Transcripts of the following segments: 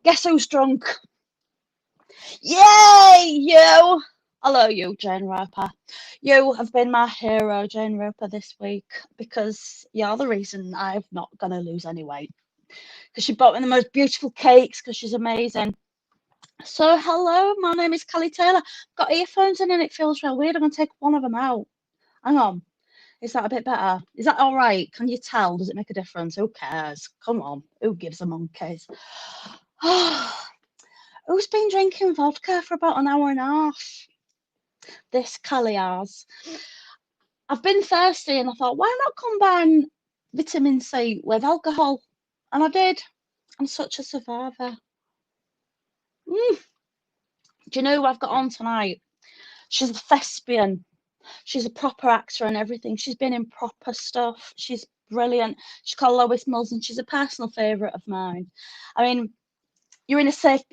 Guess who's drunk? Yay, you! Hello, you, Jane Roper. You have been my hero, Jane Roper, this week because you're the reason I'm not going to lose any weight. Because she bought me the most beautiful cakes because she's amazing. So, hello, my name is Kelli Taylor. I've got earphones in and it feels real weird. I'm going to take one of them out. Hang on. Is that a bit better? Is that all right? Can you tell? Does it make a difference? Who cares? Come on. Who gives a monkeys? Who's been drinking vodka for about an hour and a half? This Kelly has. I've been thirsty and I thought, why not combine vitamin C with alcohol? And I did. I'm such a survivor. Do you know who I've got on tonight? She's a thespian. She's a proper actor and everything. She's been in proper stuff. She's brilliant. She's called Lois Mills and she's a personal favourite of mine. I mean, you're in a safe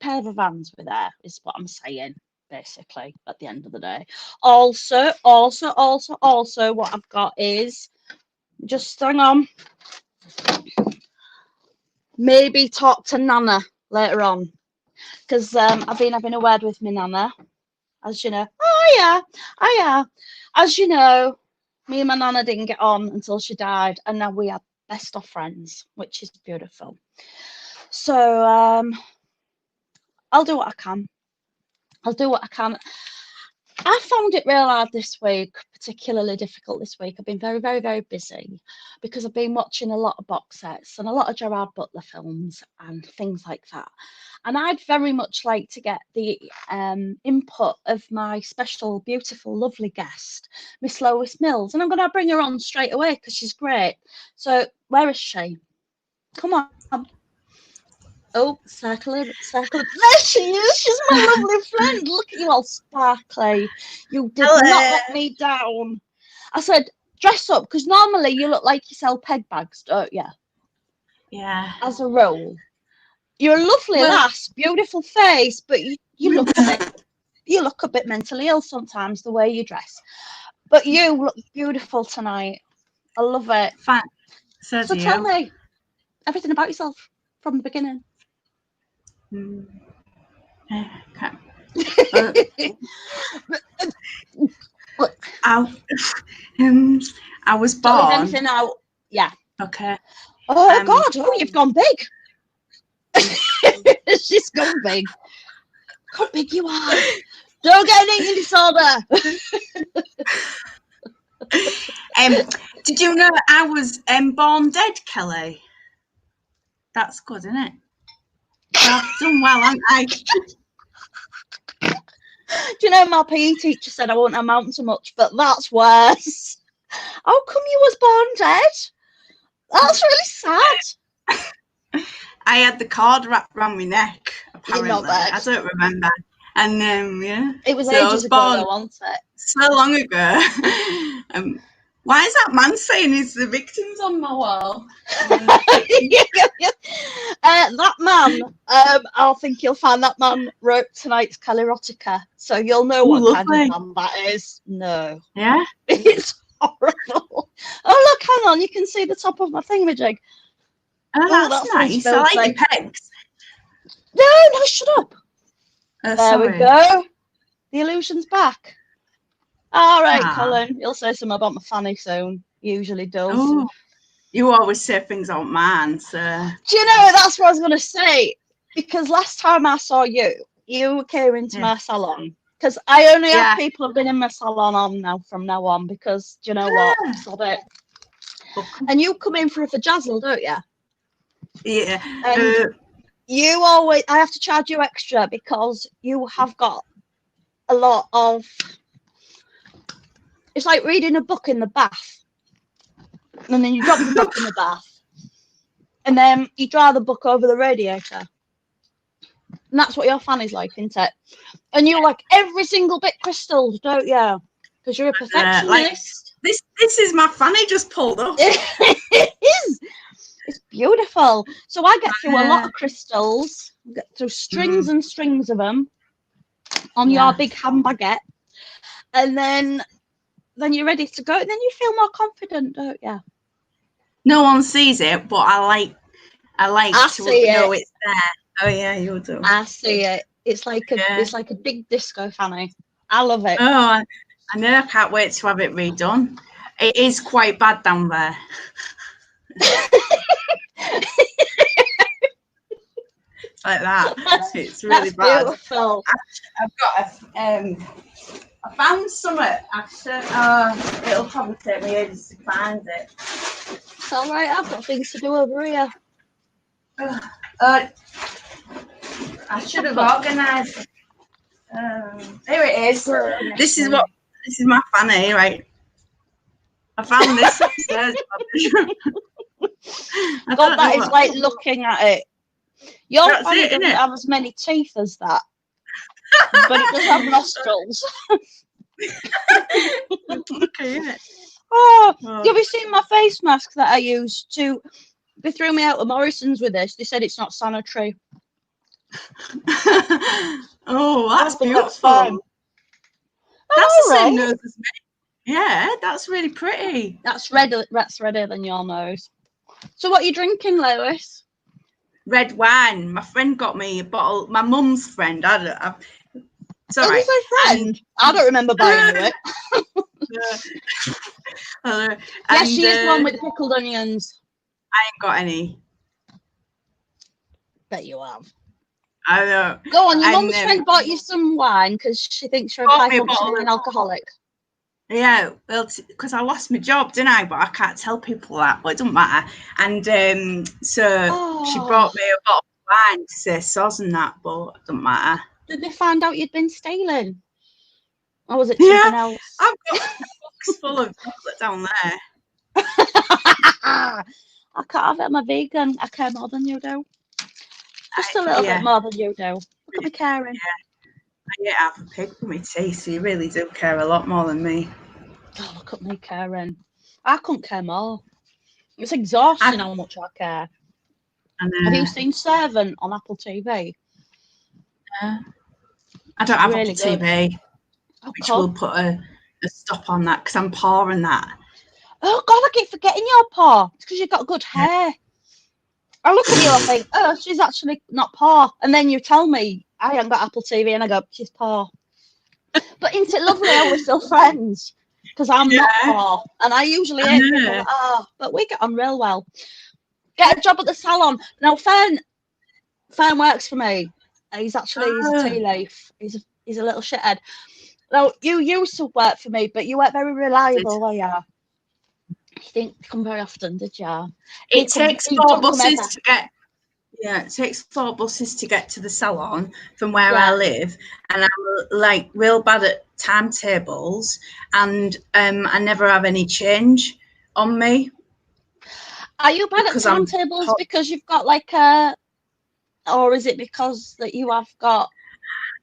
pair of hands with her, is what I'm saying, basically, at the end of the day. Also, what I've got is, just hang on, maybe talk to Nana later on, because I've been having a word with my Nana, as you know. Oh yeah. As you know, me and my Nana didn't get on until she died, and now we are best of friends, which is beautiful. So I'll do what I can. I found it real hard this week, particularly difficult this week. I've been very, very, very busy because I've been watching a lot of box sets and a lot of Gerard Butler films and things like that. And I'd very much like to get the input of my special, beautiful, lovely guest, Miss Lois Mills. And I'm going to bring her on straight away because she's great. So where is she? Come on. Oh, circle. There she is. She's my lovely friend. Look at you all sparkly. You did not let me down. I said, dress up, because normally you look like you sell peg bags, don't you? Yeah. As a rule. You're a lovely lass, beautiful face, but you look a bit mentally ill sometimes, the way you dress. But you look beautiful tonight. I love it. Thanks. So tell me everything about yourself from the beginning. Okay. I was born. Don't leave anything out. Yeah. Okay. Oh God! Oh, you've gone big. She's gone big. How big you are! Don't get an eating disorder. Did you know I was born dead, Kelly? That's good, isn't it? I've done well, haven't I? Do you know my PE teacher said I won't amount to much, but that's worse. How come you was born dead? That's really sad. I had the cord wrapped around my neck, apparently. I don't remember. And yeah. It was ages ago, though, wasn't it? So long ago. Why is that man saying he's the victims on my wall? That man, I think you'll find that man wrote tonight's Kellerotica, so you'll know what kind of man that is. No. Yeah? It's horrible. Oh, look, hang on, you can see the top of my thingamajig. Oh, that's nice. I like your pegs. No, shut up. There we go. The illusion's back. All right, Colin, you'll say something about my fanny soon. Usually does. Oh, you always say things about mine, so. Do you know, that's what I was going to say. Because last time I saw you, you came into my salon. Because I only have people who've been in my salon from now on. Because, do you know what? Sod it. And you come in for a vajazzle, don't you? Yeah. And you always, I have to charge you extra because you have got a lot of. It's like reading a book in the bath, and then you drop the book in the bath, and then you dry the book over the radiator. And that's what your fanny's like, isn't it? And you like every single bit crystals, don't you? Because you're a perfectionist. This is my fanny just pulled up. It is. It's beautiful. So I get through a lot of crystals, get through strings and strings of them on your big handbagette, and then you're ready to go, and then you feel more confident, don't you? No one sees it, but I like to know it's there. Oh yeah, you do. I see it. It's like a big disco fanny. I love it. Oh, I know. I can't wait to have it redone. It is quite bad down there. Like that. It's really bad. Beautiful. I've got I found some actually. It'll probably take me ages to find it. It's all right. I've got things to do over here. I should have organised it. Here it is. This is my fanny, right? I found this upstairs. God, that is like looking at it. Your fanny doesn't have as many teeth as that, but it does have nostrils. Okay, isn't it? Oh, have you seen my face mask that I used to? They threw me out of Morrison's with this. They said it's not sanitary. Oh, that's beautiful. That's fine. That's the same nose as me. Yeah, that's really pretty. That's redder than your nose. So what are you drinking, Lois? Red wine. My friend got me a bottle. My mum's friend. It's all right. Friend? I don't remember buying it. Yes, she is one with pickled onions. I ain't got any. Bet you have. I know. Go on, your mum's friend bought you some wine because she thinks you're a high-functioning alcoholic. Yeah, well, because I lost my job, didn't I? But I can't tell people that. Well, it doesn't matter. And so she brought me a bottle of wine to say soz and that, but it doesn't matter. Did they find out you'd been stealing? Or was it something else? I've got a box full of chocolate down there. I can't have it. I'm a vegan. I care more than you do. Just a little bit more than you do. Look at me caring. Yeah, I have a pig for my tea, so you really do care a lot more than me. Oh, look at me caring. I couldn't care more. It's exhausting how much I care. Have you seen Servant on Apple TV? I don't have really Apple TV, which will put a stop on that because I'm poor and that. Oh, God, I keep forgetting you're poor. It's because you've got good hair. I look at you and think, oh, she's actually not poor. And then you tell me I haven't got Apple TV and I go, she's poor. But isn't it lovely how we're still friends? Because I'm not poor. And I usually hate people like, but we get on real well. Get a job at the salon. Now, Fern works for me. He's a tea leaf. He's a little shithead. Now, you used to work for me, but you weren't very reliable, were you? You didn't come very often, did you? It takes 4 buses to get. Yeah, it takes 4 buses to get to the salon from where I live, and I'm like real bad at timetables, and I never have any change on me. Are you bad at timetables because you've got like or is it because that you have got?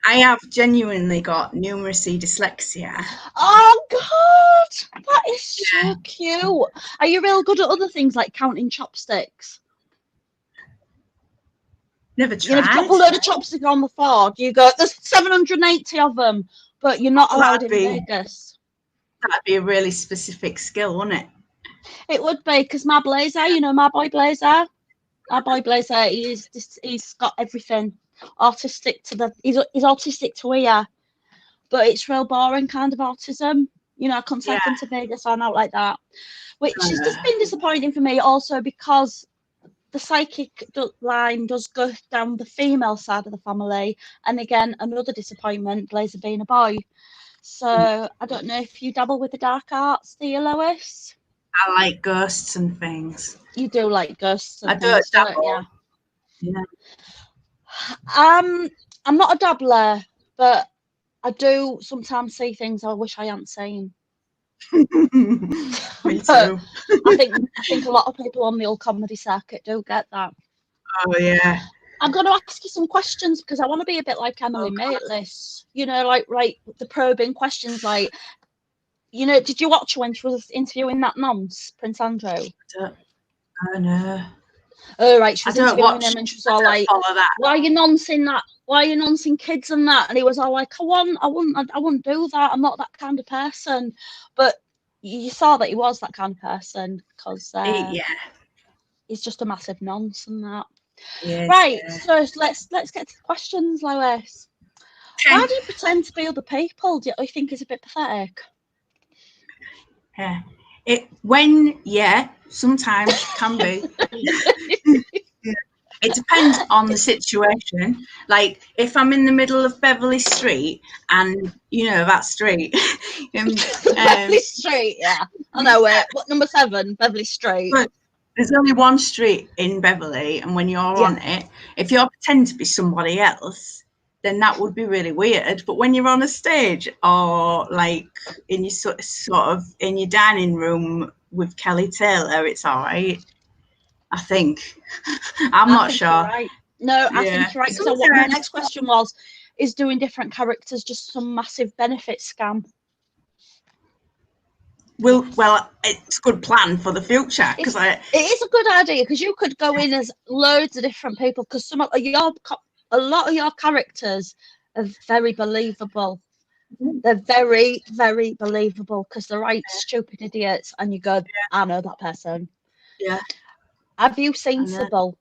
I have genuinely got numeracy dyslexia. Oh God, that is so cute. Are you real good at other things like counting chopsticks? Never tried. You know, if you drop a load of chopsticks on the floor, you go, there's 780 of them, but you're not allowed in Vegas. That'd be a really specific skill, wouldn't it? It would be, because my Blazer, you know, my boy Blazer, he's got everything autistic he's autistic to here, but it's real boring kind of autism. You know, I couldn't take him to Vegas or out like that, which has just been disappointing for me also because the psychic line does go down the female side of the family, and again another disappointment, Blazer being a boy. So I don't know if you dabble with the dark arts, do you, Lois? I like ghosts and things. You do like ghosts and I do dabble. Yeah. I'm not a dabbler, but I do sometimes see things I wish I hadn't seen. Me too. I think a lot of people on the old comedy circuit do get that. Oh yeah. I'm going to ask you some questions because I want to be a bit like Emily Maitlis. You know, like the probing questions, like, you know, did you watch when she was interviewing that nonce, Prince Andrew? Oh no. Oh right, she was interviewing him and she was all like, why are you noncing that? Why are you noncing kids and that? And he was all like, I wouldn't do that. I'm not that kind of person. But you saw that he was that kind of person because he's just a massive nonce and that. Yes, Right, yeah. so let's get to the questions, Lois. Okay. Why do you pretend to be other people? Do you think it's a bit pathetic? Yeah. Sometimes can be. It depends on the situation. Like if I'm in the middle of Beverly Street and that street. Beverly Street, yeah. I know it. What, number 7, Beverly Street? But there's only one street in Beverly, and when you're on it, if you're pretending to be somebody else, then that would be really weird. But when you're on a stage or like in your sort of in your dining room with Kelli Taylor, it's all right. I think. I'm not sure. You're right. No, I think you're right. So what my next question was, is doing different characters just some massive benefit scam? Well, it's a good plan for the future because it is a good idea because you could go in as loads of different people because a lot of your characters are very believable. They're very, very believable because they're right stupid idiots, and you go, I know that person. Yeah. Have you seen Sybil?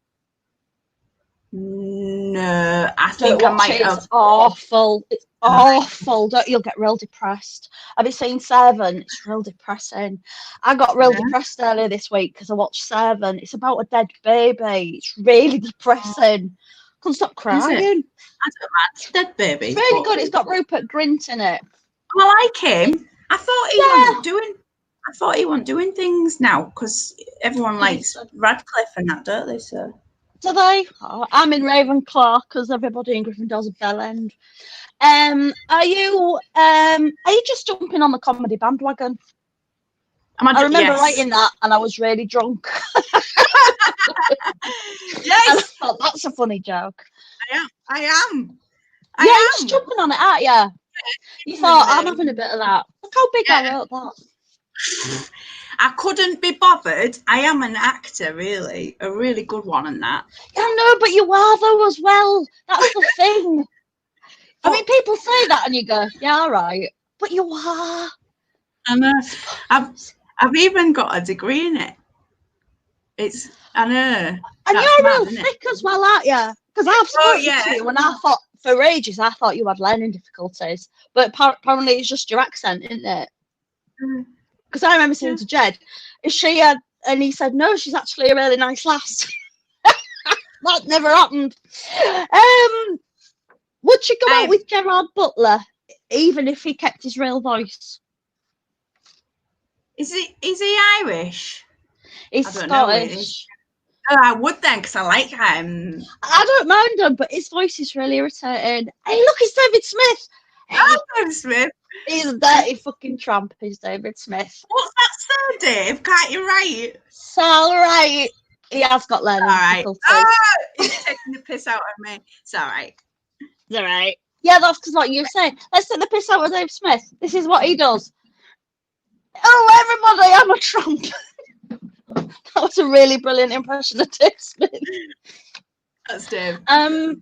No, I think I might have. It's awful. It's awful. You'll get real depressed. Have you seen Seven? It's real depressing. I got real depressed earlier this week because I watched Seven. It's about a dead baby. It's really depressing. Couldn't stop crying. I don't mind dead babies. It's really good. It's got Rupert Grint in it. I like him. I thought he wasn't doing things now because everyone likes Radcliffe and that, don't they? So. Do they? Oh, I'm in Ravenclaw because everybody in Gryffindor's a bell end. Are you just jumping on the comedy bandwagon? I remember writing that and I was really drunk. Yes. And I thought that's a funny joke. I am. You're just jumping on it, aren't you? Yeah, you thought I'm having a bit of that. Look how big I wrote that. I couldn't be bothered. I am an actor, really. A really good one in that. Yeah, no, but you are though as well. That's the thing. I mean, people say that and you go, yeah, all right. But you are. I know. I've even got a degree in it. I know. And you're real thick as well, aren't you? Because I've spoken to you and I thought, for ages, I thought you had learning difficulties. But apparently it's just your accent, isn't it? Because I remember saying to Jed, is she and he said, no, she's actually a really nice lass. That never happened. Would you go out with Gerard Butler, even if he kept his real voice? Is he Irish? He's Scottish. Oh, I would then, because I like him. I don't mind him, but his voice is really irritating. Hey, look, it's David Smith. Oh, David Smith. He's a dirty fucking tramp, is David Smith. What's that so, Dave? Can't you write? It's all right. He has got learning difficulties. Oh, he's taking the piss out of me. It's all right. It's all right. Yeah, that's because, like you said, let's take the piss out of Dave Smith. This is what he does. Oh, everybody, I'm a tramp. That was a really brilliant impression of Dave Smith. That's Dave. Who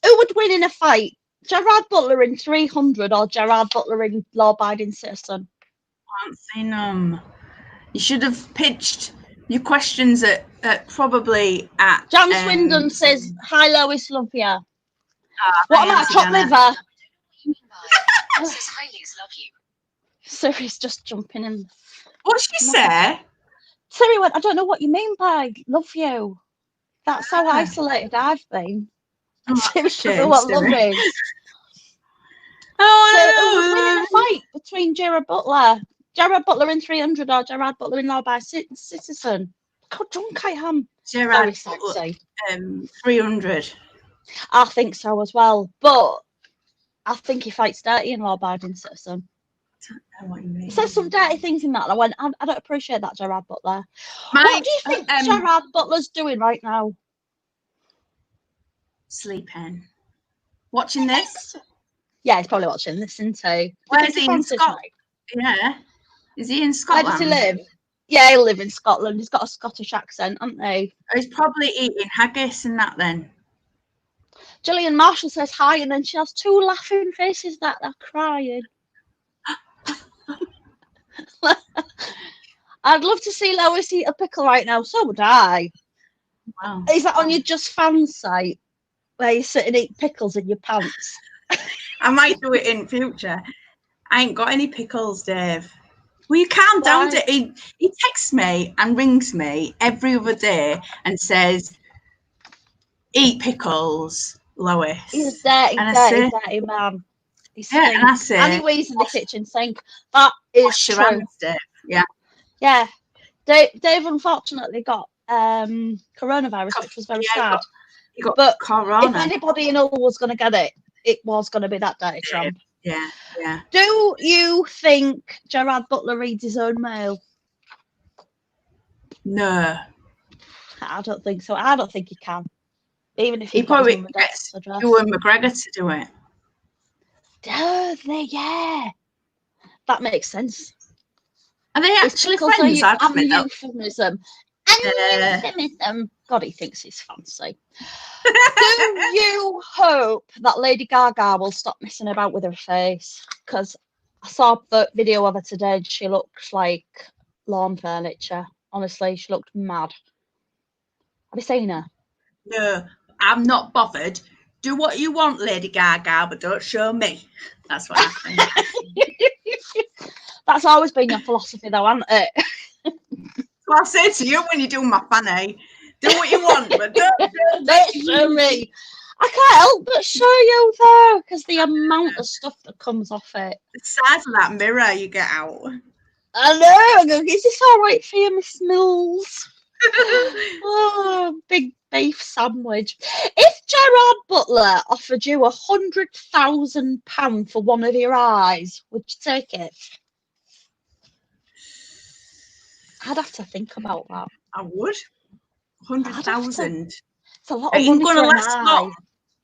would win in a fight? Gerard Butler in 300 or Gerard Butler in Law Abiding Citizen? I haven't seen them. You should have pitched your questions at probably at. Jan Swindon says, "Hi Lois, love you." What about Top Liver? Says, "Hi Liz, love you." Siri's just jumping in. What'd she say? Siri went, I don't know what you mean by love you. That's how isolated I've been. Siri doesn't know what love is. So winning a fight between Gerard Butler in 300 or Gerard Butler in Law Abiding Citizen. Look how drunk I am. Gerard Butler, 300. I think so as well, but I think he fights dirty in Law Abiding Citizen. I don't know what you mean. He says some dirty things in that, and I went, I don't appreciate that, Gerard Butler. What do you think Gerard Butler's doing right now? Sleeping. Watching this? Yeah, he's probably watching this, isn't he? Where's he in Scotland? Yeah. Is he in Scotland? Where does he live? Yeah, he'll live in Scotland. He's got a Scottish accent, hasn't he? He's probably eating haggis and that then. Gillian Marshall says hi, and then she has 2 laughing faces that they're crying. I'd love to see Lois eat a pickle right now. So would I. Wow. Is that on your Just Fan site where you sit and eat pickles in your pants? I might do it in future. I ain't got any pickles, Dave. Well, you calm down. He texts me and rings me every other day and says, "Eat pickles, Lois." He's a dirty man. He's yeah, and I say, and he weighs in the kitchen sink. That is true. Hands, Dave. Yeah. Yeah. Dave unfortunately got coronavirus, which was very sad. He got but corona. If anybody in Hull was going to get it, it was going to be that dirty tramp. Yeah, yeah. Do you think Gerard Butler reads his own mail? No. I don't think so. I don't think he can. Even if he probably gets Ewan McGregor to do it. Does they? Yeah. That makes sense. Are they actually friends? Euphemism. Euphemism. God, he thinks he's fancy. Do you hope that Lady Gaga will stop messing about with her face? Because I saw the video of her today and she looks like lawn furniture. Honestly, she looked mad. Have you seen her? No, I'm not bothered. Do what you want, Lady Gaga, but don't show me. That's what I think. That's always been your philosophy, though, hasn't it? Well, I say to you when you're doing my fanny, do what you want, but don't show me. I can't help but show you, though, because the amount of stuff that comes off it. The size of that mirror you get out. I know. I go, is this all right for you, Miss Mills? Oh, big beef sandwich. If Gerard Butler offered you £100,000 for one of your eyes, would you take it? I'd have to think about that. I would. 100,000. It's a lot of money for an eye.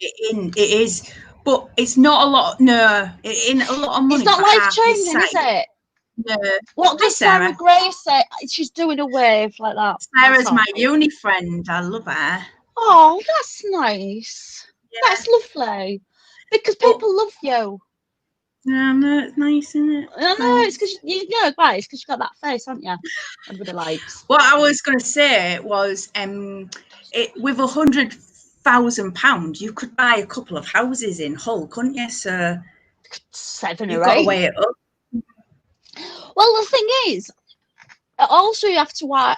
It is, but it's not a lot. No, it ain't a lot of money. It's not life changing, is it? No. What does Sarah Gray say? She's doing a wave like that. Sarah's my uni friend. I love her. Oh, that's nice. Yeah. That's lovely. Because people love you. Yeah, no, it's nice, isn't it? I know, it's because you know, right? It's because you've got that face, haven't you? Everybody likes. What I was going to say was, with £100,000, you could buy a couple of houses in Hull, couldn't you? So 7 you've or 8. got to weigh it up. Well, the thing is, also you have to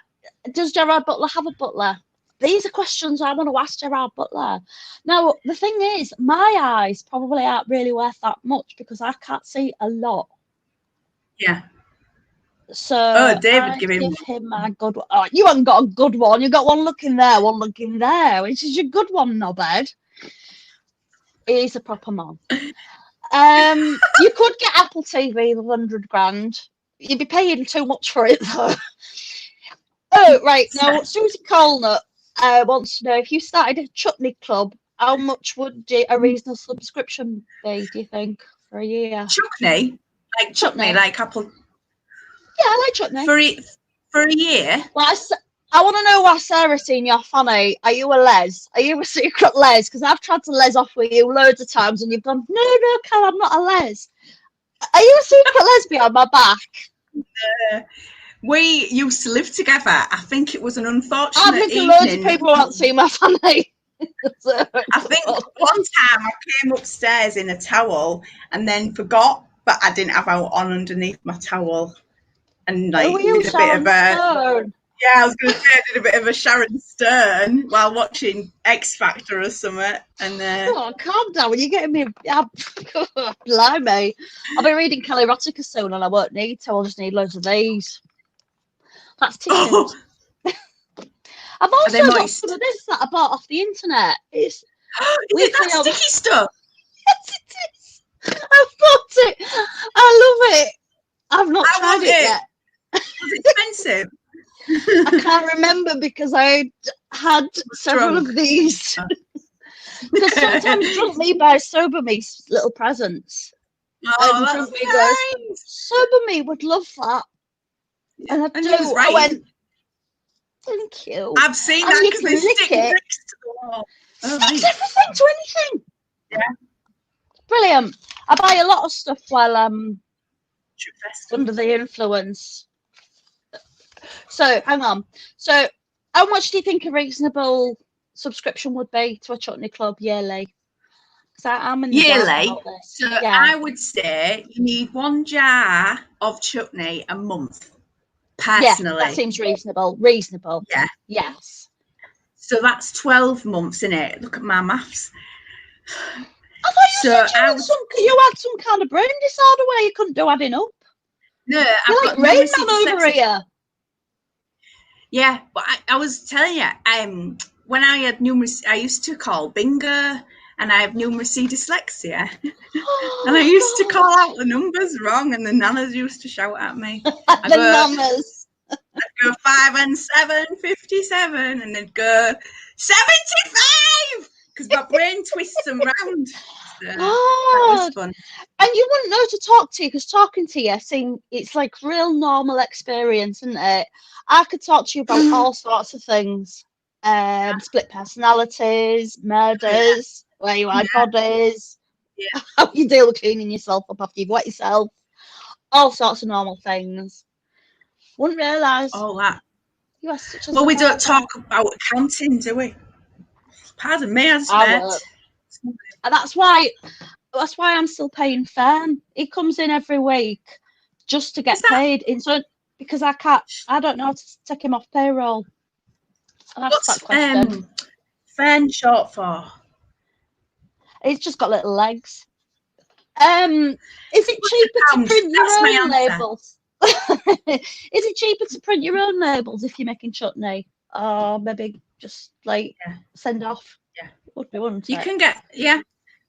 does Gerard Butler have a butler? These are questions I want to ask Gerard Butler. Now, the thing is, my eyes probably aren't really worth that much because I can't see a lot. Yeah. So David, give him a good one. Oh, you haven't got a good one. You've got one looking there, one looking there, which is your good one, knobhead. He's a proper man. You could get Apple TV with 100 grand. You'd be paying too much for it, though. Oh, right. Now, Susie Colnut wants to know, if you started a chutney club, how much would a reasonable subscription be, do you think, for a year? Chutney? Like chutney, like apple? Yeah, I like chutney. For a year? Well, I want to know why Sarah's seen your funny. Are you a les? Are you a secret les? Because I've tried to les off with you loads of times and you've gone, no, Cal, I'm not a les. Are you a secret lesbian on my back? We used to live together. I think it was an unfortunate I've lived with loads of people who haven't seen my funny. I think one time I came upstairs in a towel and then forgot, but I didn't have out on underneath my towel. And like did a bit of a yeah, I was going to say I did a bit of a Sharon Stone while watching X Factor or something. And oh, calm down. You're getting me. Blimey. I'll be reading Kelly Erotica soon, and I won't need to. I'll just need loads of these. That's tissues. Oh. I've also got some of this that I bought off the internet. Is it that sticky stuff? Yes, it is. I bought it. I love it. I've not tried it yet. Was it expensive? I can't remember because I had several of these. Because sometimes drunk me buys sober me little presents. Oh, that's nice. Sober me would love that. And I do. Right. I went, thank you. I've seen and that because they stick bricks to the wall. Sticks everything to anything. Yeah. Brilliant. I buy a lot of stuff while under the influence. So hang on. So How much do you think a reasonable subscription would be to a chutney club yearly? Because I'm in the dark Yearly. about this. So Yeah. I would say you need 1 jar of chutney a month. Personally. Yeah, that seems reasonable. Reasonable. Yeah. Yes. So that's 12 months, innit? Look at my maths. I thought you said you had some kind of brain disorder where you couldn't do adding up. No, You're I've like got Rain numeracy Man over dyslexia. here. Yeah, but I was telling you, when I had numeracy, I used to call bingo, and I have numeracy dyslexia. And I used to call out the numbers wrong, and the nanas used to shout at me. The nanas. I'd go 5 and 7, 57, and they'd go 75 because my brain twists them round. So that was fun. And you wouldn't know to talk to you because talking to you, it's like real normal experience, isn't it? I could talk to you about all sorts of things, split personalities, murders, where you hide bodies, how you deal with cleaning yourself up after you've wet yourself, all sorts of normal things. Wouldn't realise. All that. You are such a Well, we don't talk about accounting, do we? Pardon me, I just met. And that's why I'm still paying Fern. He comes in every week just to get paid. So because I don't know how to take him off payroll. What's Fern short for? He's just got little legs. Is it cheaper to print your own labels? Is it cheaper to print your own labels if you're making chutney? Or maybe just like send off? Yeah. It would be, wouldn't it? You can get,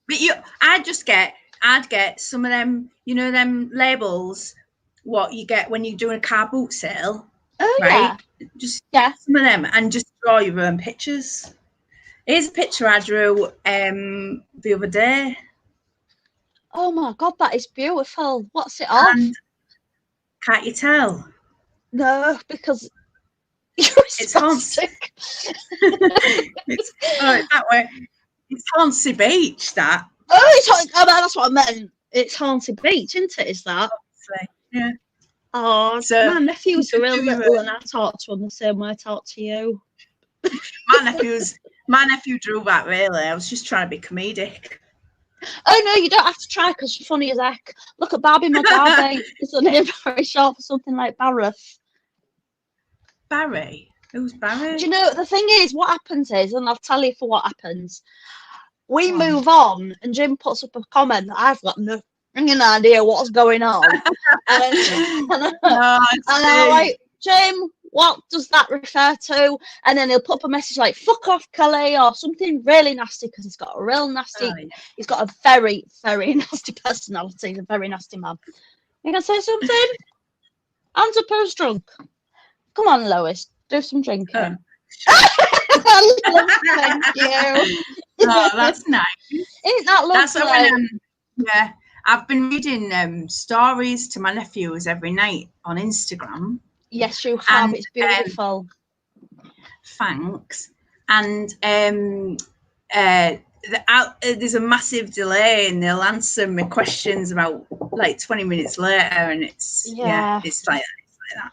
but I'd get some of them, you know, them labels, what you get when you're doing a car boot sale. Oh, right? Just some of them and just draw your own pictures. Here's a picture I drew the other day. Oh my God, that is beautiful. What's it of? Can't you tell? No, because it's haunted. It's that way. It's Hornsey Beach, that. Oh, that's what I meant. It's Hornsey Beach, isn't it? Is that? Yeah. Oh, so my nephew's a real little, and I talk to him the same way I talk to you. My nephew drew that, really. I was just trying to be comedic. Oh no, you don't have to try because you're funny as heck. Look at Barbie Mugabe. It's a name very short for something like Bareth. Barry? Who's Barry? Do you know, the thing is, what happens is, and I'll tell you for what happens, we move on and Jim puts up a comment that I've got no idea what's going on. and I'm like, Jim, what does that refer to? And then he'll put up a message like, fuck off, Kelli, or something really nasty, because he's got a real nasty, he's got a very, very nasty personality. He's a very nasty man. You gonna say something? I'm supposed drunk. Come on, Lois, do some drinking. Thank you. Oh, that's nice. Isn't that lovely? That's when, I've been reading stories to my nephews every night on Instagram. Yes, you have. It's beautiful. Thanks. And there's a massive delay, and they'll answer my questions about like 20 minutes later, and it's it's like that.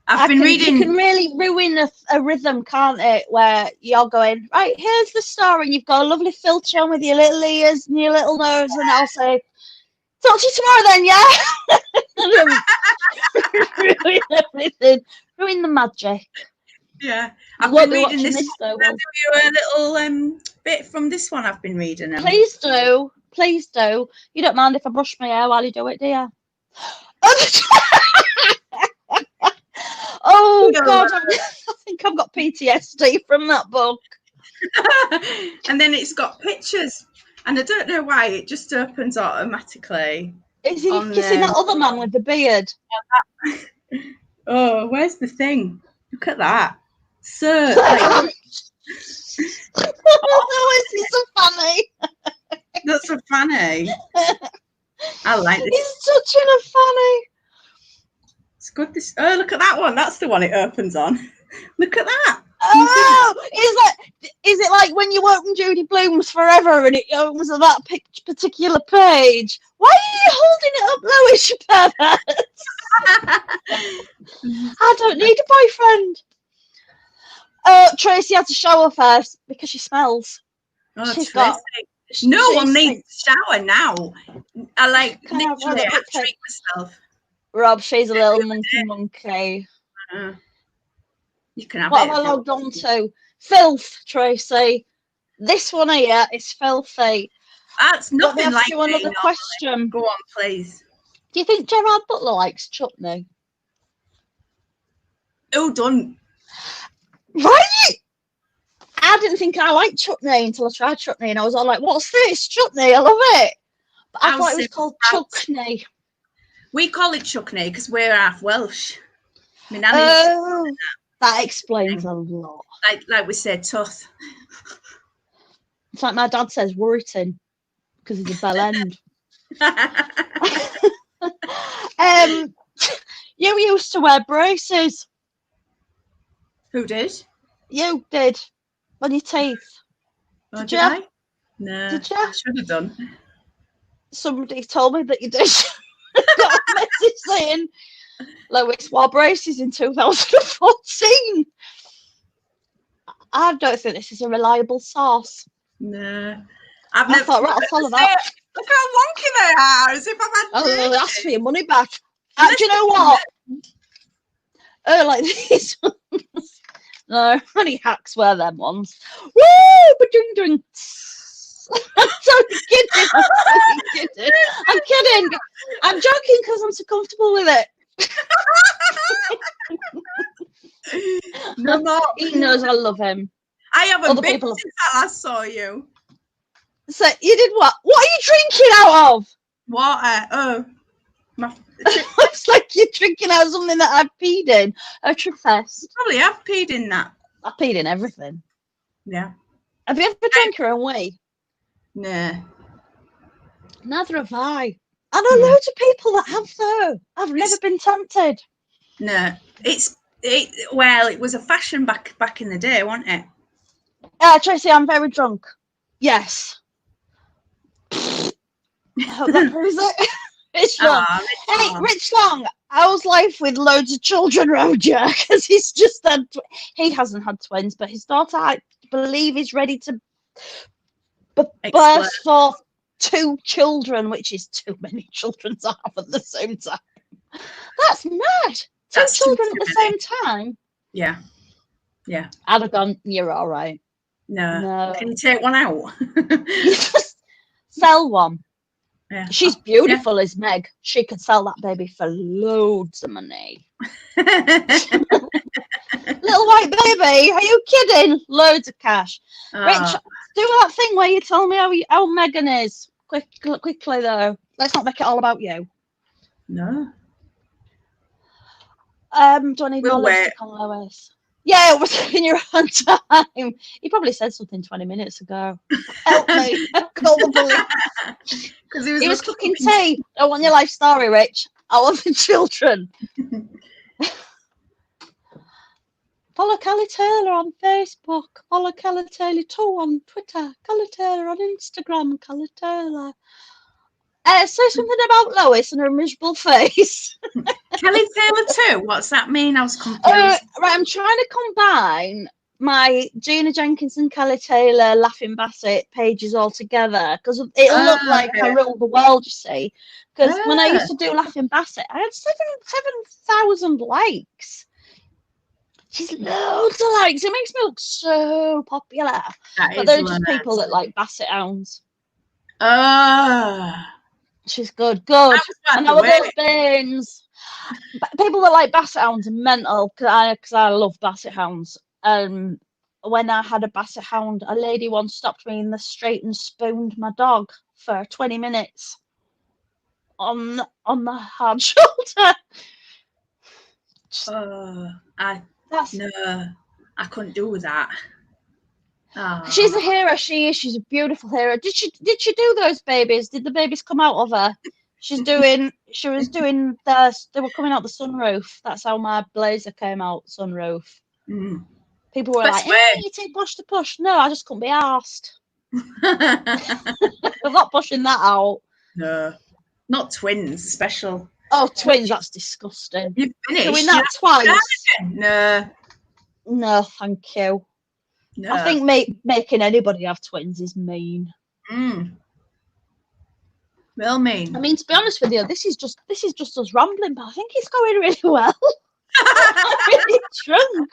I've been reading. You can really ruin a rhythm, can't it? Where you're going, right, here's the story, and you've got a lovely filter on with your little ears and your little nose, and I'll say, talk to you tomorrow then, yeah? Ruin everything. Ruin the magic. Yeah. I've been reading this. I'll give you a little bit from this one I've been reading. Please do. Please do. You don't mind if I brush my hair while you do it, do you? Oh, God. I think I've got PTSD from that book. And then it's got pictures. And I don't know why, it just opens automatically. Is he kissing that other man with the beard? Oh, where's the thing? Look at that. So, like, oh, this is so funny. That's so funny. I like this. He's touching a funny. It's good. Oh, look at that one. That's the one it opens on. Look at that. Oh, is it like when you open Judy Blume's Forever and it opens on that particular page? Why are you holding it up, Lois, you pervert? I don't need a boyfriend. Tracy had to shower first because she smells. Oh, She's Tracy. got. No she's one needs sick. to shower now. I like Can I have literally a I quick treat myself. Rob, she's a little monkey. You can have What it. have I logged on to? Filth, Tracy. This one here is filthy. That's Let me nothing ask like you me another normally. question. Go on, please. Do you think Gerard Butler likes chutney? Oh, done. Right? I didn't think I liked chutney until I tried chutney, and I was all like, "What's this? Chutney? I love it." But I thought it was called chuckney. We call it chuckney because we're half Welsh. I mean, that explains a lot. Like we said, tough. It's like my dad says worriting because he's a bell end. You used to wear braces. Who did? You did. On your teeth. Oh, Did did you? I? No. Did you? I should have done. Somebody told me that you did. Got a message saying Lois wore braces in 2014. I don't think this is a reliable source. No. I thought, right, I'll follow that. Look how wonky they are, as if I've had I'll ask for your money back. Do you know what? Like these ones. No, only hacks wear them ones. Woo! Ba-ding-ding. I'm totally kidding. I'm kidding. I'm joking because I'm so comfortable with it. No. He knows I love him. I haven't Other been people- since I last saw you. So you did what? What are you drinking out of? Water. Oh. It's like you're drinking out of something that I've peed in. A Trifest. Probably have peed in that. I peed in everything. Yeah. Have you ever drank your own wee? Nah. Neither have I. I know loads of people that have though. I've never been tempted. No. It was a fashion back in the day, wasn't it? Tracy, I'm very drunk. Yes. I hope that proves it. Rich Long. Hey, Rich Long, how's life with loads of children around you? Because he's just had, he hasn't had twins, but his daughter, I believe, is ready to birth forth 2 children, which is too many children to have at the same time. That's mad. That's 2 children at the same time. Yeah. Yeah. I'd have gone, you're all right. No. Can you take one out? You just sell one. Yeah. She's beautiful as Meg. She could sell that baby for loads of money. Little white baby, are you kidding? Loads of cash. Rich, do that thing where you tell me how Megan is. Quickly though. Let's not make it all about you. No. Do I need more lipstick on Lois? Yeah, it was in your own time. He probably said something 20 minutes ago. Help me. Call the police. Because he was cooking tea. I want your life story, Rich. I love the children. Follow Kelli Taylor on Facebook. Follow Kelli Taylor 2 on Twitter. Kelli Taylor on Instagram. Kelli Taylor. Say something about Lois and her miserable face. Kelli Taylor 2? What's that mean? I was confused. Right, I'm trying to combine my Gina Jenkins and Kelli Taylor Laughing Bassett pages all together because it'll look like I rule the world, you see. Because when I used to do Laughing Bassett, I had 7,000 likes. She's loads of likes. It makes me look so popular. But they're just people that like Basset hounds. She's good. And our those bins. People that like Basset hounds are mental because I love Basset hounds. When I had a Basset hound, a lady once stopped me in the street and spooned my dog for 20 minutes on the hard shoulder. I couldn't do that. She's a hero. She's a beautiful hero. Did she do those babies? Did the babies come out of her? She was doing they were coming out the sunroof. That's how my blazer came out, sunroof. People were like, hey, you take push to push. No, I just couldn't be arsed. I'm not pushing that out. No. Not twins, special. Oh, twins, that's disgusting. You've finished. Doing that twice. No. No, thank you. No. I think making anybody have twins is mean. Real mean. I mean, to be honest with you, this is just us rambling, but I think it's going really well. I'm really drunk.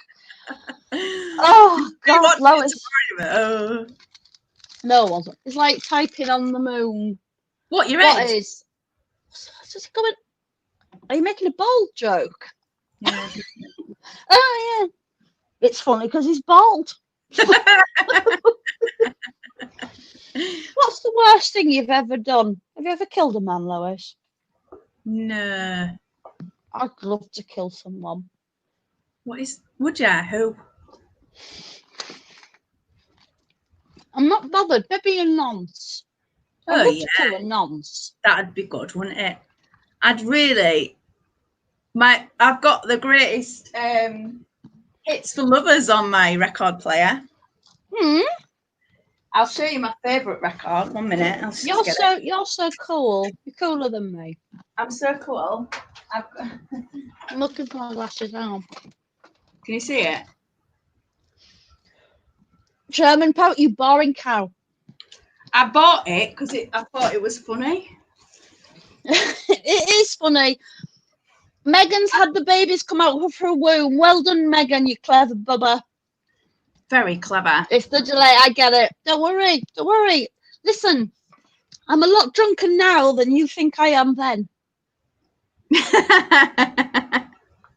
Oh God, Lois. No, it wasn't. It's like typing on the moon. What, your What head? is? What's it going? Are you making a bald joke? Yeah. Oh yeah. It's funny because he's bald. What's the worst thing you've ever done? Have you ever killed a man, Lois? No. I'd love to kill someone. Would you? Who? I'm not bothered. Maybe a nonce. I'd love to kill a nonce. That'd be good, wouldn't it? I've got the greatest hits for lovers on my record player. I'll show you my favourite record. 1 minute. You're so cool. You're cooler than me. I'm so cool. I'm looking for my glasses now. Can you see it? German pout, you boring cow. I bought it because I thought it was funny. It is funny. Megan's had the babies come out of her womb. Well done, Megan, you clever bubba. Very clever. It's the delay, I get it. Don't worry. Listen, I'm a lot drunker now than you think I am then.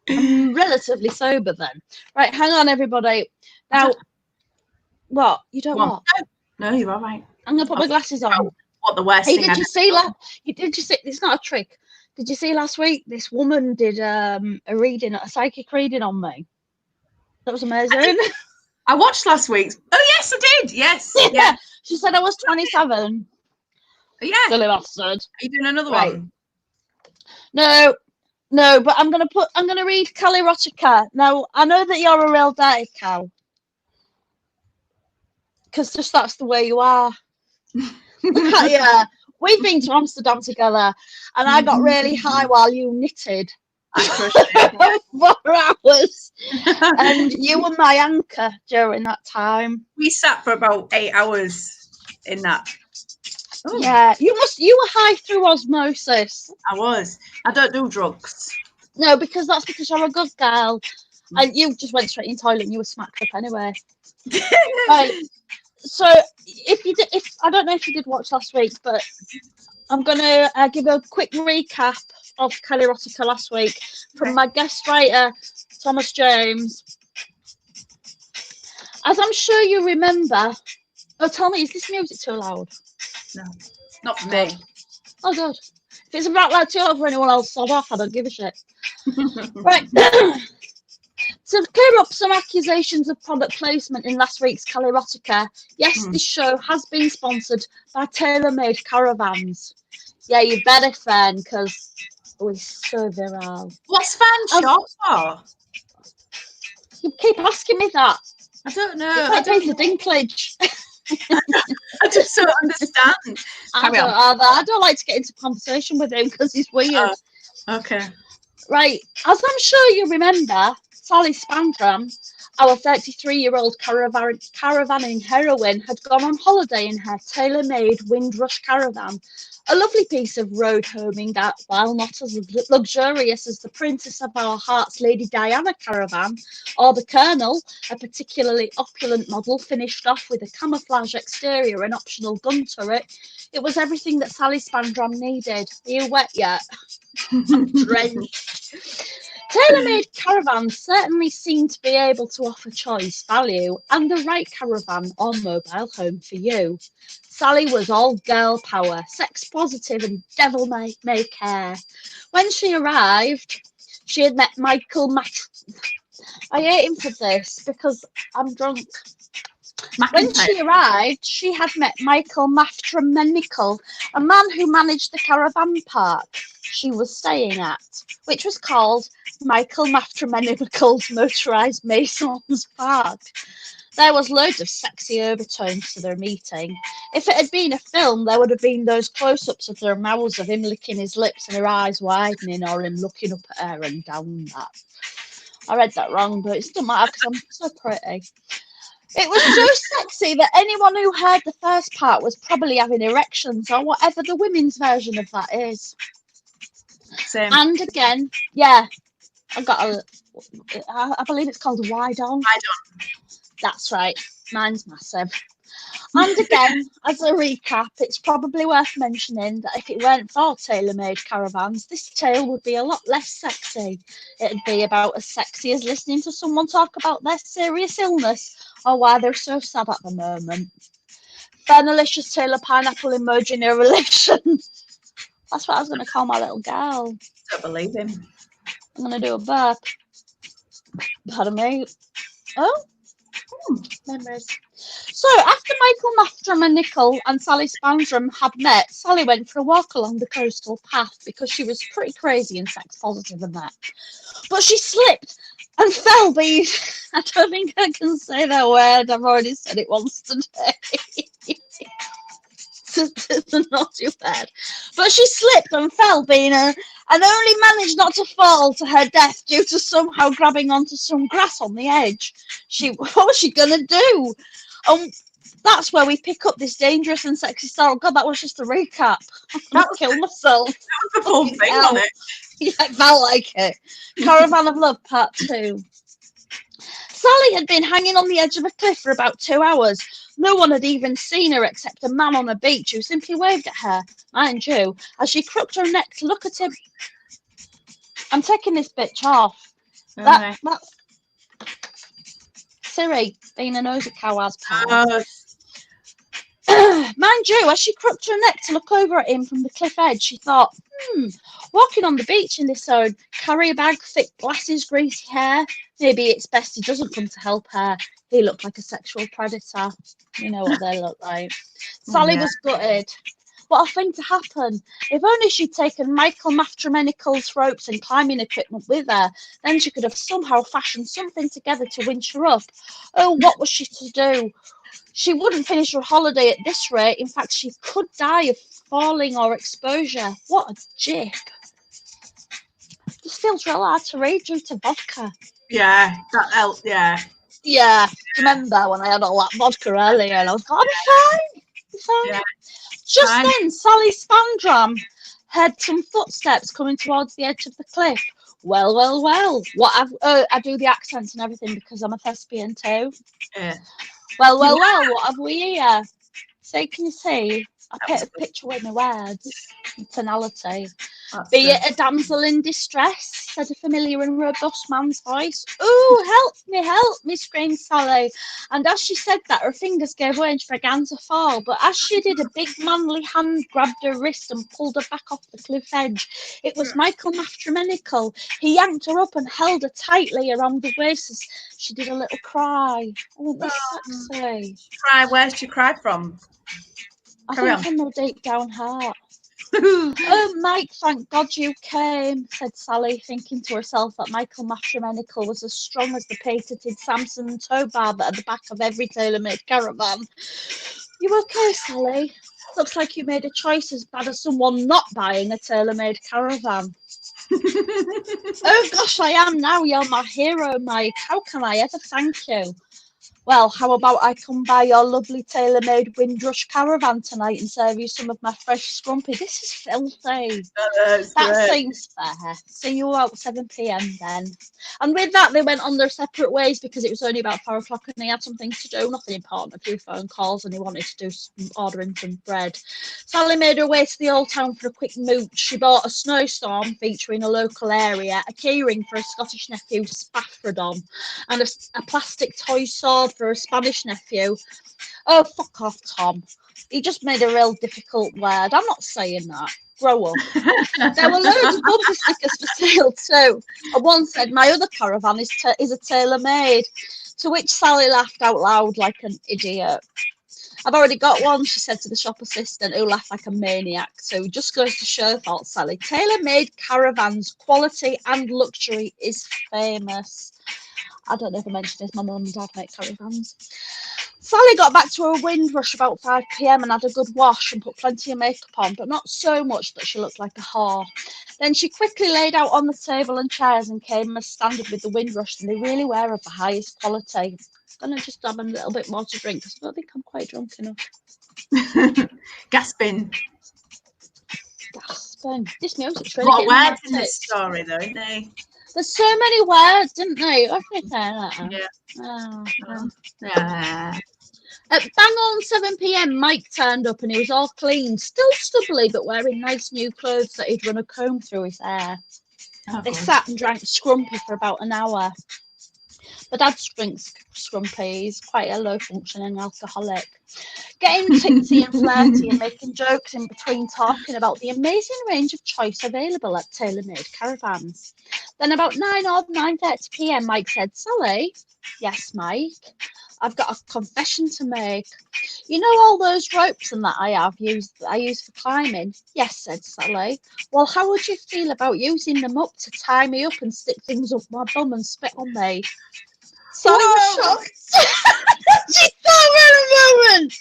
I'm relatively sober then. Right, hang on, everybody. Now, what? You don't what? No, you're all right. I'm going to put my glasses on. What the worst Hey, thing did you see? It's not a trick. Did you see last week? This woman did a psychic reading on me. That was amazing. I watched last week's. Oh yes, I did. Yes. Yeah. She said I was 27. Yeah. Silly bastard. Are you doing another one? No, but I'm gonna read Kelli Erotica. Now I know that you're a real dirty cow. Because just that's the way you are. Yeah. We've been to Amsterdam together and I got really high while you knitted. I crushed it. 4 hours. And you were my anchor during that time. We sat for about 8 hours in that. Ooh. Yeah, you were high through osmosis. I was. I don't do drugs. No, because you're a good girl. And you just went straight in the toilet and you were smacked up anyway. Right. So if I don't know if you did watch last week, but I'm gonna give a quick recap of Kelli Erotica last week from my guest writer Thomas James. As I'm sure you remember. Oh, tell me, is this music too loud? No, not for me. Oh good. If it's about loud too loud for anyone else, sod off. I don't give a shit. Right. To clear up some accusations of product placement in last week's Kelli Erotica, yes, this show has been sponsored by Tailor-Made Caravans. Yeah, you better, friend, because we're so virile. What's fan short for? You keep asking me that. I don't know. It's like Peter Dinklage. I just don't understand. I don't like to get into conversation with him because he's weird. Okay. Right. As I'm sure you remember, Sally Spandram, our 33-year-old caravanning heroine, had gone on holiday in her tailor-made Windrush caravan, a lovely piece of road homing that, while not as luxurious as the Princess of Our Hearts Lady Diana caravan, or the Colonel, a particularly opulent model finished off with a camouflage exterior and optional gun turret, it was everything that Sally Spandram needed. Are you wet yet? I'm drenched. Tailor-made caravans certainly seem to be able to offer choice, value, and the right caravan or mobile home for you. Sally was all girl power, sex positive, and devil may care. When she arrived, she had met Michael I hate him for this because I'm drunk. When she arrived, she had met Michael Maftramenical, a man who managed the caravan park she was staying at, which was called Michael Maftramenikal's Motorised Masons Park. There was loads of sexy overtones to their meeting. If it had been a film, there would have been those close-ups of their mouths, of him licking his lips and her eyes widening, or him looking up at her and down that. I read that wrong, but it doesn't matter because I'm so pretty. It was so sexy that anyone who heard the first part was probably having erections or whatever the women's version of that is. Same. And again, yeah, I believe it's called a wide on. That's right. Mine's massive. And again, as a recap, it's probably worth mentioning that if it weren't for tailor-made caravans, this tale would be a lot less sexy. It'd be about as sexy as listening to someone talk about their serious illness or why they're so sad at the moment. Fernalicious Taylor Pineapple emoji, no relation. That's what I was going to call my little girl. Don't believe him. I'm going to do a burp. Pardon me. Oh, memories. So, after Michael Masterman and Sally Spandram had met, Sally went for a walk along the coastal path because she was pretty crazy and sex positive and that. But she slipped and fell being... I don't think I can say that word. I've already said it once today. It's not too bad. But she slipped and fell, and only managed not to fall to her death due to somehow grabbing onto some grass on the edge. What was she going to do? That's where we pick up this dangerous and sexy story. God, that was just a recap. I'm going to kill myself. That was the whole thing on it. Yeah, I felt like it. Caravan of Love Part 2. Sally had been hanging on the edge of a cliff for about 2 hours. No one had even seen her except a man on the beach who simply waved at her, mind you, as she crooked her neck to look at him. I'm taking this bitch off. That's Siri being a nosy cow has power. Mind you, as she crooked her neck to look over at him from the cliff edge, she thought, walking on the beach in this zone, carry a bag, thick glasses, greasy hair. Maybe it's best he doesn't come to help her. He looked like a sexual predator. You know what they look like. Sally was gutted. What a thing to happen. If only she'd taken Michael Mastermanical's ropes and climbing equipment with her, then she could have somehow fashioned something together to winch her up. Oh, what was she to do? She wouldn't finish her holiday at this rate. In fact, she could die of falling or exposure. What a jip. This feels real hard to read due to vodka. Yeah, that helped, yeah. Yeah, remember when I had all that vodka earlier and I was like, I'm fine. Yeah. Just then, Sally Spandram heard some footsteps coming towards the edge of the cliff. Well. I do the accents and everything because I'm a thespian too. Yeah. Well, what have we here? So can you see? I put a picture with my words. Tonality. Be it a damsel in distress, said a familiar and robust man's voice. Oh, help me, screamed Sally. And as she said that, her fingers gave way and she began to fall. But as she did, a big manly hand grabbed her wrist and pulled her back off the cliff edge. It was Michael Mastermanical. He yanked her up and held her tightly around the waist as she did a little cry. Oh, that's sexy. Cry? Where'd you cry from? I think from her deep down heart. Oh, Mike, thank God you came, said Sally, thinking to herself that Michael Mastermanical was as strong as the patented Samson tow bar at the back of every tailor-made caravan. You okay, Sally? Looks like you made a choice as bad as someone not buying a tailor-made caravan. Oh, gosh, I am now. You're my hero, Mike. How can I ever thank you? Well, how about I come by your lovely tailor-made Windrush caravan tonight and serve you some of my fresh scrumpy? This is filthy. That seems fair. See you out 7 p.m. then. And with that, they went on their separate ways because it was only about 4 o'clock and they had some things to do. Nothing important, a few phone calls, and he wanted to do ordering some bread. Sally made her way to the old town for a quick mooch. She bought a snowstorm featuring a local area, a keyring for a Scottish nephew, Spaffordon, and a plastic toy sword for a Spanish nephew. Oh, fuck off, Tom. He just made a real difficult word. I'm not saying that. Grow up. There were loads of bumper stickers for sale too. And one said, my other caravan is a tailor-made. To which Sally laughed out loud like an idiot. I've already got one, she said to the shop assistant, who laughed like a maniac. So just goes to show, thought Sally, tailor-made caravans, quality and luxury is famous. I don't know if I mentioned this, my mum and dad make caravans. Sally got back to her Windrush about 5 p.m. and had a good wash and put plenty of makeup on, but not so much that she looked like a whore. Then she quickly laid out on the table and chairs and came as standard with the Windrush, and they really were of the highest quality. I'm going to just have a little bit more to drink because I don't think I'm quite drunk enough. Gasping. This music's really What getting on my words in this tits. story, though, isn't they? There's so many words, didn't they? Everything. Yeah. Oh. Yeah. At bang on 7 p.m, Mike turned up and he was all clean, still stubbly, but wearing nice new clothes that he'd run a comb through his hair. Oh, They God. sat and drank scrumpy for about an hour. My dad drinks scrumpy. He's quite a low-functioning alcoholic. Getting tipsy and flirty and making jokes in between, talking about the amazing range of choice available at tailor-made caravans. Then about 9 or 9:30 p.m, Mike said, "Sally." "Yes, Mike." "I've got a confession to make. You know all those ropes and that I use for climbing?" "Yes," said Sally. "Well, how would you feel about using them up to tie me up and stick things up my bum and spit on me?" Sally was shocked. She thought for a moment,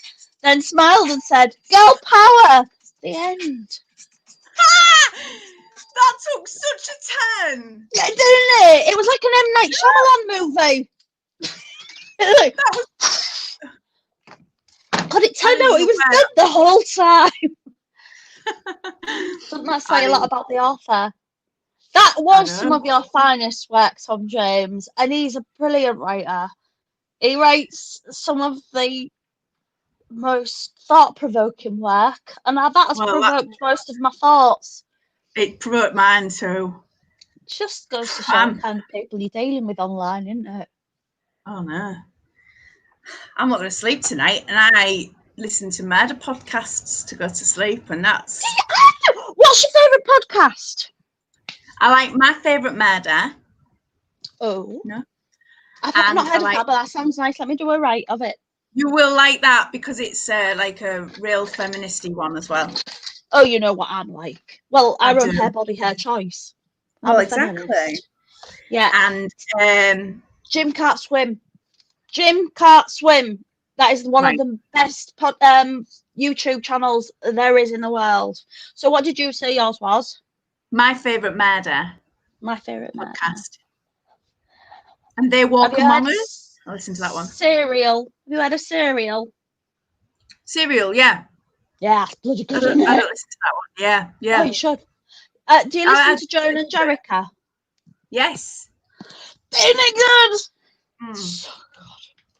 then smiled and said, "Girl power." The end. That took such a turn. Yeah, didn't it? It was like an M. Night Shyamalan movie. God, it turned out he was dead the whole time. Doesn't that say a lot about the author? That was some of your finest work, Tom James, and he's a brilliant writer. He writes some of the most thought-provoking work, and that has provoked most of my thoughts. It provoked mine too. It just goes to show the kind of people you're dealing with online, isn't it? Oh no. I'm not going to sleep tonight, and I listen to murder podcasts to go to sleep, and that's... What's your favourite podcast? I like My Favourite Murder. Oh. No. I've not heard of that, but that sounds nice. Let me do a write of it. You will like that because it's like a real feministy one as well. Oh, you know what I'm like. Well, I run Hair Body Hair Choice. Well, exactly. Yeah. And Jim Can't Swim. Jim Can't Swim. That is one of the best YouTube channels there is in the world. So what did you say yours was? My Favourite Murder. My Favourite podcast. And They Walk Among Us. I listened to that one. Serial. Have you had a Serial? Serial, yeah. Yeah, it's bloody good. I don't listen to that one. Yeah, yeah. Oh, you should. Do you listen to Joan and Jerica? Yes. Isn't it good?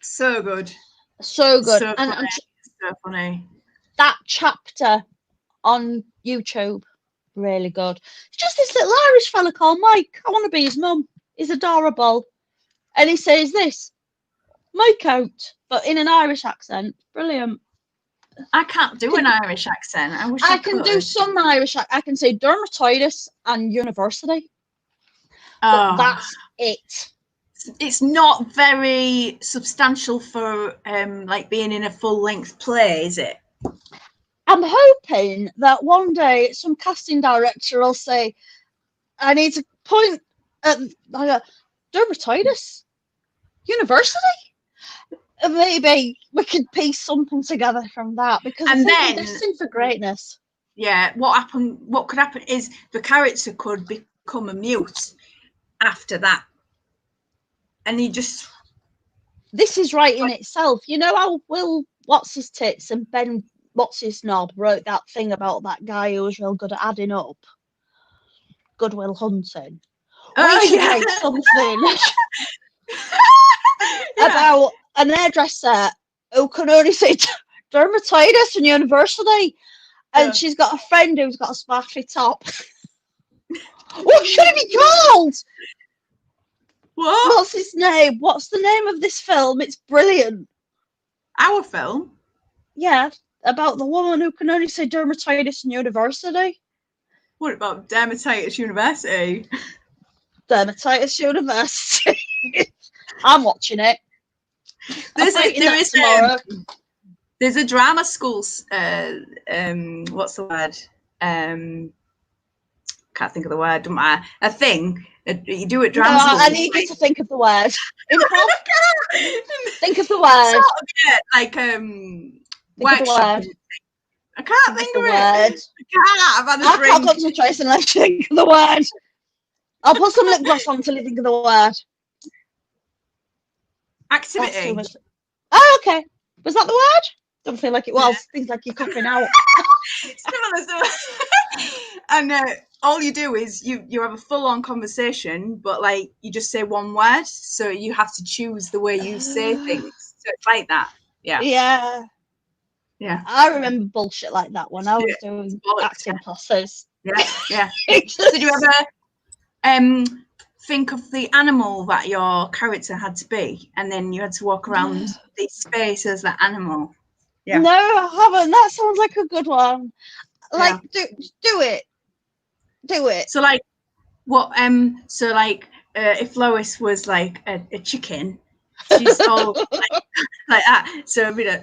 So good. So good. So and funny. So funny. That chapter on YouTube, really good. It's just this little Irish fella called Mike. I want to be his mum. He's adorable. And he says this, "Mike out," but in an Irish accent. Brilliant. I can't do an Irish accent. I wish I could. can do some Irish. I can say dermatitis and university. But that's it. It's not very substantial for like being in a full-length play, is it? I'm hoping that one day some casting director will say, "I need to point at dermatitis, university." Maybe we could piece something together from that because I think they're destined for greatness. Yeah, what could happen is the character could become a mute after that. And he just... This is right in itself. You know how Will What's-His-Tits and Ben What's-His-Knob wrote that thing about that guy who was real good at adding up? Good Will Hunting. We should write something about an hairdresser who can only say dermatitis and university. And she's got a friend who's got a sparkly top. What should it be called? What? What's his name? What's the name of this film? It's brilliant. Our film? Yeah, about the woman who can only say dermatitis and university. What about Dermatitis University? Dermatitis University. I'm watching it. There's a drama school. What's the word? Can't think of the word. Doesn't matter. A thing You do it No, drama school. I need you to think of the word. Think of the word. Sort of, yeah, like workshop. I can't think of it. I can't. I've had a drink. I can't concentrate unless you think of the word. I'll put some lip gloss on until you think of the word. Activity. Oh, okay. Was that the word? Don't feel like it was. Things like you're coughing out. And all you do is you have a full-on conversation, but like you just say one word, so you have to choose the way you say things. So it's like that. Yeah. I remember bullshit like that when I was doing acting classes. Yeah. So do you ever think of the animal that your character had to be, and then you had to walk around the space as that animal? Yeah. No, I haven't. That sounds like a good one. Like, do it. So like, what? So like, if Lois was like a chicken, she's all like that. So you know,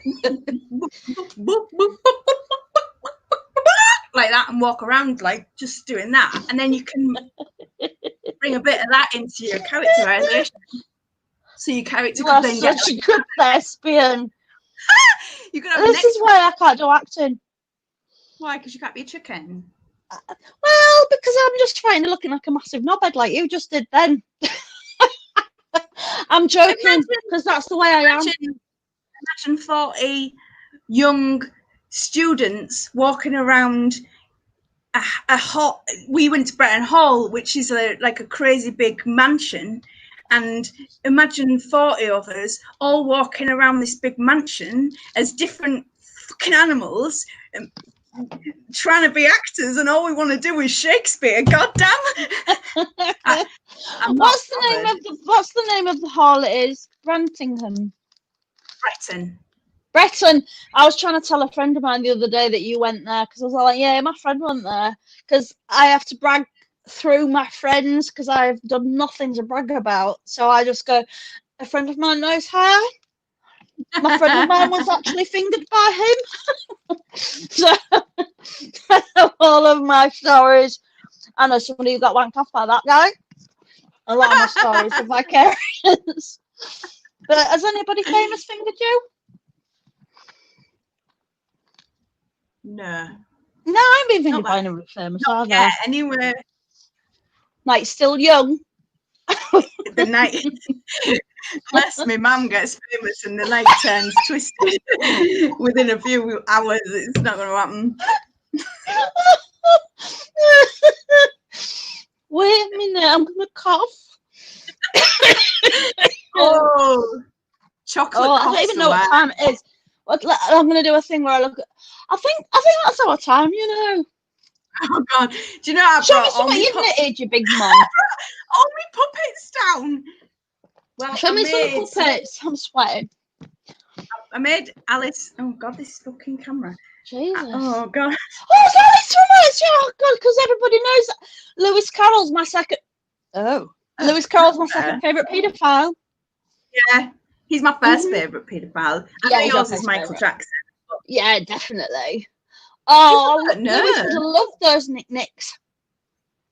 like that, and walk around like just doing that, and then you can bring a bit of that into your characterization. So your character could then get such a good thespian. This is why I can't do acting. Why? Because you can't be a chicken. Well, because I'm just trying to look like a massive knobhead like you just did then. I'm joking because that's the way I am. Imagine 40 young students walking around a hall. We went to Bretton Hall, which is like a crazy big mansion. And imagine 40 of us all walking around this big mansion as different fucking animals, trying to be actors, and all we want to do is Shakespeare. Goddamn! What's the name of the hall? It is Brantingham. Breton. I was trying to tell a friend of mine the other day that you went there because I was like, yeah, my friend went there because I have to brag through my friends because I've done nothing to brag about. So I just go, a friend of mine knows her. My friend of mine was actually fingered by him. So all of my stories. I know somebody who got wanked off by that guy. A lot of my stories are vicarious. But has anybody famous fingered you? No. No, I ain't been fingered by anybody famous. Yeah, anyway. Like still young. The night, unless my mum gets famous and the night turns twisted within a few hours, it's not going to happen. Wait a minute, I'm going to cough. Oh, chocolate. Oh, I don't even know what time it is. I'm going to do a thing where I look. I think that's our time, you know. Oh God! Do you know how? Show me something you knitted, you big mum. All my puppets down. Well, show me some puppets. I'm sweating. I made Alice. Oh God, this fucking camera. Jesus. Oh God. Oh God, it's too much. Oh God, because everybody knows that Lewis Carroll's my second. Oh, Lewis Carroll's my second favourite paedophile. Yeah, he's my first favourite paedophile. I know yours is Michael Jackson. Yeah, definitely. Oh, no. Lewis would have loved those knicks.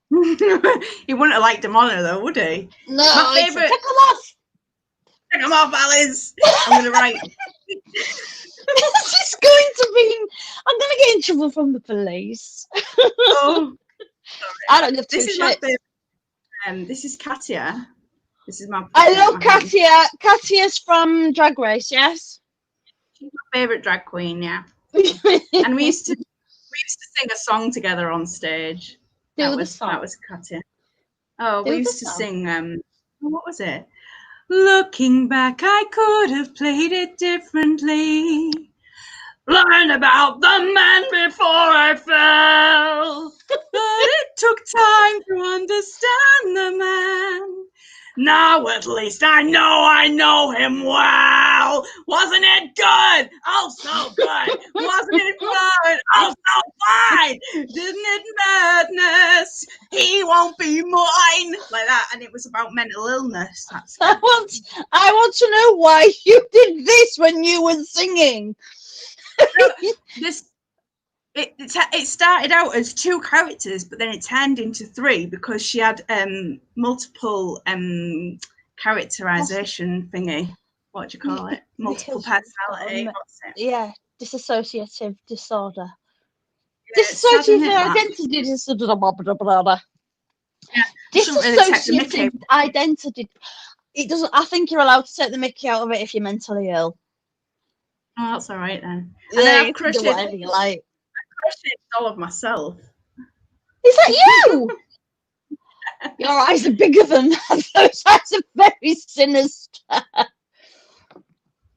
He wouldn't have liked them on her though, would he? No, my favourite. Take them off. Take them off, Alice. I'm gonna write. This is going to be. I'm gonna get in trouble from the police. Oh, I don't give two shits. My favorite. This is Katia. This is my. I love Katia. Katia's from Drag Race, yes. She's my favourite drag queen, yeah. And we used to sing a song together on stage. That was Katia. Oh, we used to sing what was it? Looking back, I could have played it differently. Learn about the man before I fell. But it took time to understand the man. Now at least I know him well. Wasn't it good? Oh, so good. Wasn't it good? Oh, so fine. Didn't it madness? He won't be mine. Like that. And it was about mental illness. I want to know why you did this when you were singing. it started out as 2 characters, but then it turned into 3 because she had multiple characterization thingy. What do you call it? Multiple personality. What's it? Yeah, dissociative disorder. Yeah, Dissociative identity disorder. Yeah, Dissociative identity. It doesn't. I think you're allowed to take the mickey out of it if you're mentally ill. Oh, that's all right then. Yeah, And then you can do whatever you like. I crocheted all of myself. Is that you? Your eyes are bigger than that. Those eyes are very sinister.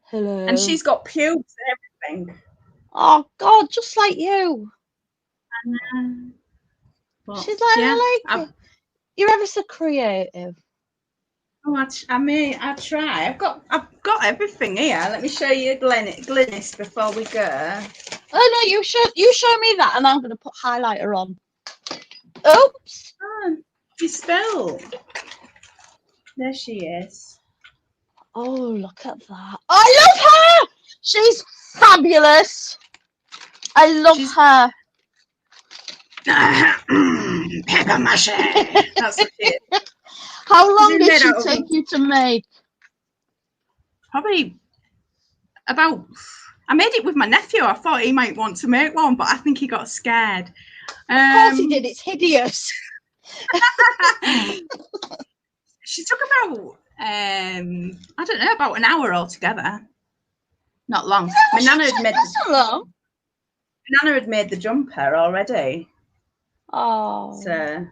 Hello. And she's got pubes and everything. Oh God, just like you. But, She's like, yeah, I like it. You're ever so creative. Oh, I try. I've got everything here. Let me show you Glynis before we go. Oh no, you show me that, and I'm gonna put highlighter on. Oops. Oh, she spilled. There she is. Oh, look at that. I love her. She's fabulous. I love her. Paper mache. That's it. How long did she take you to make? Probably about. I made it with my nephew. I thought he might want to make one, but I think he got scared. Of course he did. It's hideous. She took about I don't know, about an hour altogether. Not long. My nana had made the jumper already. Oh. So,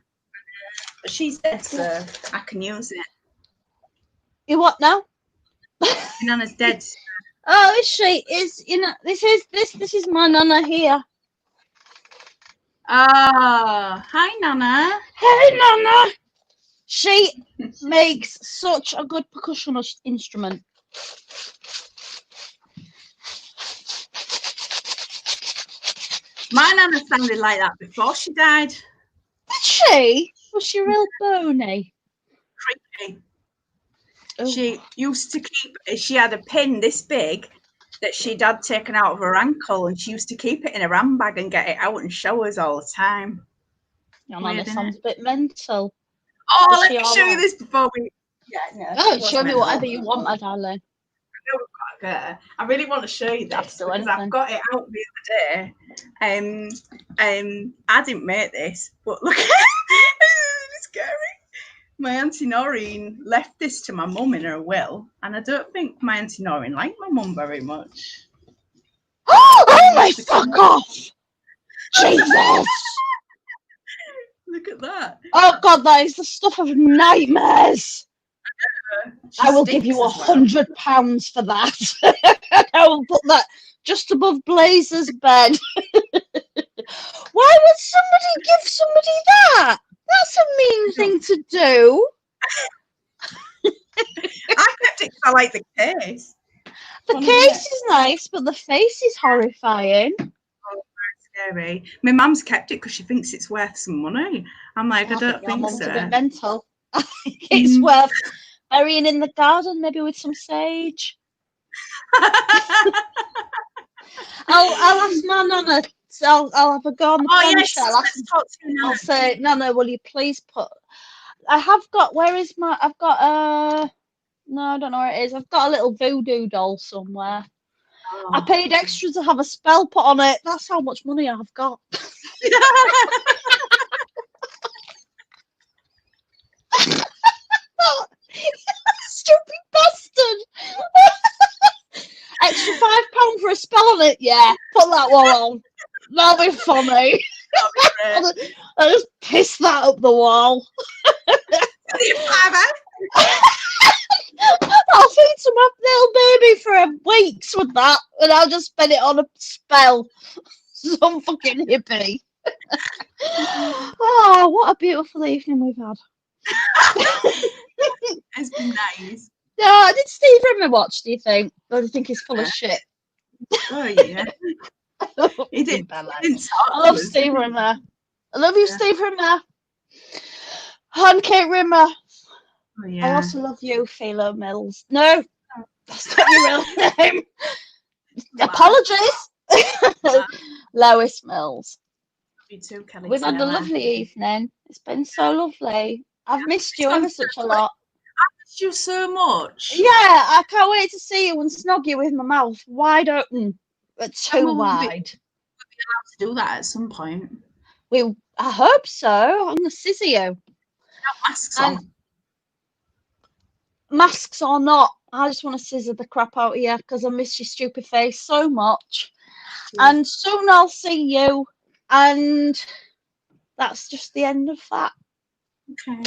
but she's dead, so I can use it. You what now? My nana's dead. Oh, is she? This is my nana here. Oh, hi, Nana. Hey, Nana. She makes such a good percussion instrument. My nana sounded like that before she died. Did she? Was she real bony? Creepy. Oh. She used to keep. She had a pin this big that she'd had taken out of her ankle, and she used to keep it in her handbag and get it out and show us all the time. Your nana sounds a bit mental. Oh, let me show you this before we. Yeah, no. Oh, show me whatever you want, my darling. I really want to show you this because I've got it out the other day. I didn't make this, but look, it's scary. My Auntie Noreen left this to my mum in her will, and I don't think my Auntie Noreen liked my mum very much. Oh my fuck off! Jesus! Look at that. Oh God, that is the stuff of nightmares. I will give you £100 for that. I will put that just above Blazer's bed. Why would somebody give somebody that? That's a mean thing to do. I kept it because I like the case. The case is nice, but the face is horrifying. Oh, scary. My mum's kept it because she thinks it's worth some money. I'm like, I don't think so. A bit mental. I think it's worth burying in the garden, maybe with some sage. I'll ask my nana. I'll have a go on the pen shell. I'll say, Nana, will you please put? I have got. Where is my? I've got no, I don't know where it is. I've got a little voodoo doll somewhere. Oh. I paid extra to have a spell put on it. That's how much money I've got. Stupid bastard. Extra £5 for a spell on it. Yeah, put that one on. That'll be funny. I just piss that up the wall. I'll feed to my little baby for weeks with that, and I'll just spend it on a spell. Some fucking hippie. Oh, what a beautiful evening we've had. It's been nice. Yeah, did Steve Rimmer watch, do you think? Or do you think he's full of shit? Oh, yeah. He didn't talk. I love Steve Rimmer. I love you, Steve Rimmer. Han Kate Rimmer. Oh, yeah. I also love you, Philo Mills. No, that's not your real name. Apologies. Lois Mills. You too, Kelly. We've had a lovely evening. It's been so lovely. I've missed you ever such a lot. I missed you so much. Yeah, I can't wait to see you and snog you with my mouth wide open, but too wide. To do that at some point. I hope so. I'm gonna scissor you. Masks on. Masks or not, I just want to scissor the crap out of you because I miss your stupid face so much. And soon I'll see you, and that's just the end of that. Okay.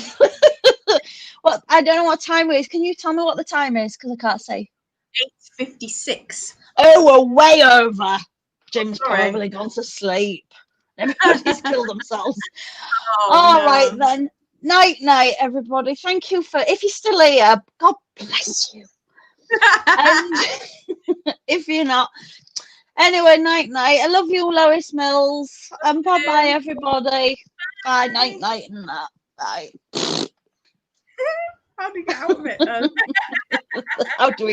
Well, I don't know what time it is. Can you tell me what the time is? Because I can't see. 8:56. Oh, we're way over. Jim's Sorry. probably gone to sleep. Everybody's killed themselves. Oh, All no. right then. Night, everybody. Thank you for, if you're still here, God bless you. And if you're not, anyway, night. I love you, Lois Mills. And bye, everybody. Bye, night, and that. Bye. How do you get out of it then? How do we